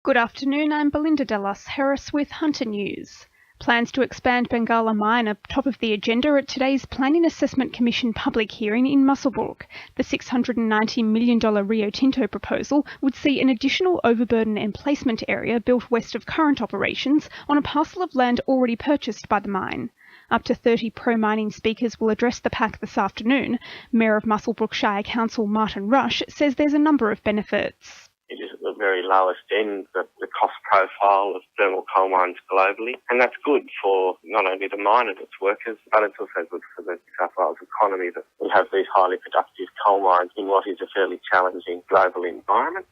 Good afternoon, I'm Belinda De Lasheras with Hunter News. Plans to expand Bengalla Mine are top of the agenda at today's Planning Assessment Commission public hearing in Muswellbrook. The $690 million Rio Tinto proposal would see an additional overburden emplacement area built west of current operations on a parcel of land already purchased by the mine. Up to 30 pro-mining speakers will address the pack this afternoon. Mayor of Muswellbrook Shire Council Martin Rush says there's a number of benefits. It is at the very lowest end of the cost profile of thermal coal mines globally, and that's good for not only the mine and its workers, but it's also good for the New South Wales economy that we have these highly productive coal mines in what is a fairly challenging global environment.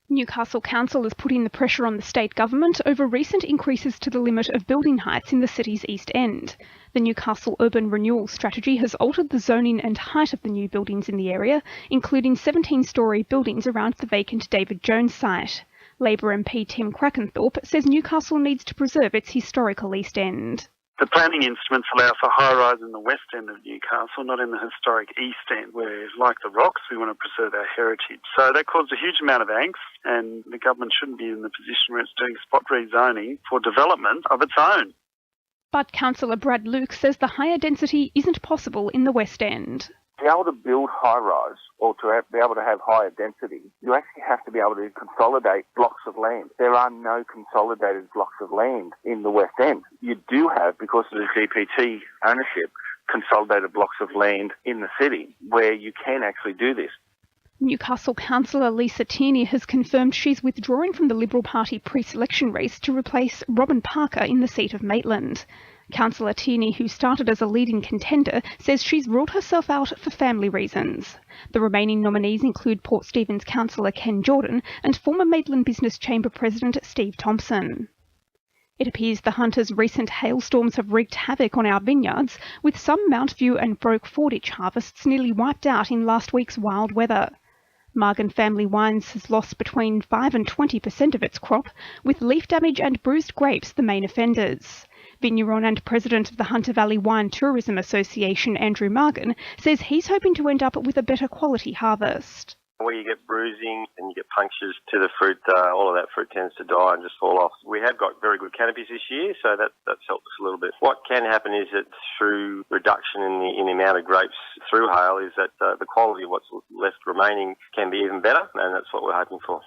Newcastle Council is putting the pressure on the state government over recent increases to the limit of building heights in the city's east end. The Newcastle Urban Renewal Strategy has altered the zoning and height of the new buildings in the area, including 17-storey buildings around the vacant David Jones site. Labor MP Tim Crackenthorpe says Newcastle needs to preserve its historical east end. The planning instruments allow for high-rise in the west end of Newcastle, not in the historic east end, where, like the rocks, we want to preserve our heritage. So that caused a huge amount of angst, and the government shouldn't be in the position where it's doing spot rezoning for development of its own. But Councillor Brad Luke says the higher density isn't possible in the west end. To be able to build high-rise or to be able to have higher density, you actually have to be able to consolidate blocks of land. There are no consolidated blocks of land in the West End. You do have, because of the GPT ownership, consolidated blocks of land in the city where you can actually do this. Newcastle councillor Lisa Tierney has confirmed she's withdrawing from the Liberal Party pre-selection race to replace Robin Parker in the seat of Maitland. Councillor Tierney, who started as a leading contender, says she's ruled herself out for family reasons. The remaining nominees include Port Stephens councillor Ken Jordan and former Maitland Business Chamber President Steve Thompson. It appears the Hunters' recent hailstorms have wreaked havoc on our vineyards, with some Mount View and Broke Forditch harvests nearly wiped out in last week's wild weather. Margan Family Wines has lost between 5 and 20% of its crop, with leaf damage and bruised grapes the main offenders. Vigneron and President of the Hunter Valley Wine Tourism Association, Andrew Margan, says he's hoping to end up with a better quality harvest. Where you get bruising and you get punctures to the fruit, all of that fruit tends to die and just fall off. We have got very good canopies this year, so that's helped us a little bit. What can happen is that through reduction in the amount of grapes through hail is that the quality of what's left remaining can be even better, and that's what we're hoping for.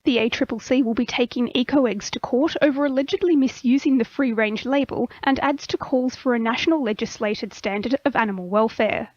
The ACCC will be taking Eco-Eggs to court over allegedly misusing the free-range label and adds to calls for a national legislated standard of animal welfare.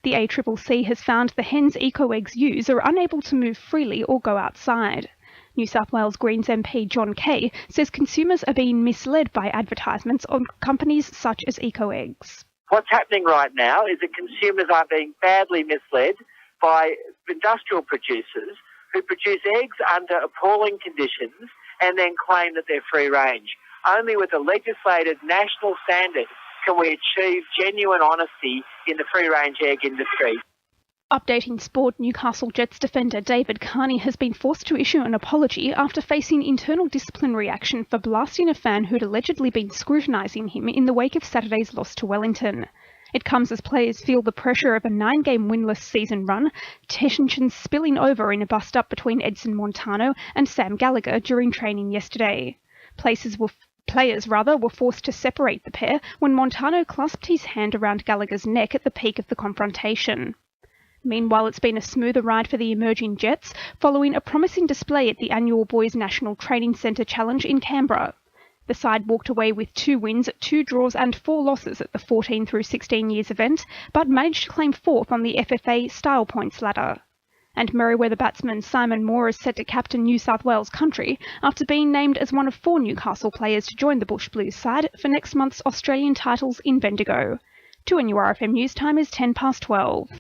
The ACCC has found the hens Eco-Eggs use are unable to move freely or go outside. New South Wales Greens MP John Kay says consumers are being misled by advertisements on companies such as Eco-Eggs. What's happening right now is that consumers are being badly misled by industrial producers who produce eggs under appalling conditions and then claim that they're free range. Only with a legislated national standard can we achieve genuine honesty in the free range egg industry. Updating sport, Newcastle Jets defender David Carney has been forced to issue an apology after facing internal disciplinary action for blasting a fan who'd allegedly been scrutinising him in the wake of Saturday's loss to Wellington. It comes as players feel the pressure of a 9-game winless season run, tensions spilling over in a bust-up between Edson Montano and Sam Gallagher during training yesterday. Players were forced to separate the pair when Montano clasped his hand around Gallagher's neck at the peak of the confrontation. Meanwhile, it's been a smoother ride for the emerging Jets, following a promising display at the annual Boys National Training Centre Challenge in Canberra. The side walked away with 2 wins, 2 draws and 4 losses at the 14 through 16 years event, but managed to claim 4th on the FFA Style Points ladder. And Merewether batsman Simon Moore is set to captain New South Wales country after being named as one of 4 Newcastle players to join the Bush Blues side for next month's Australian titles in Bendigo. 2NURFM News Time is 12:10.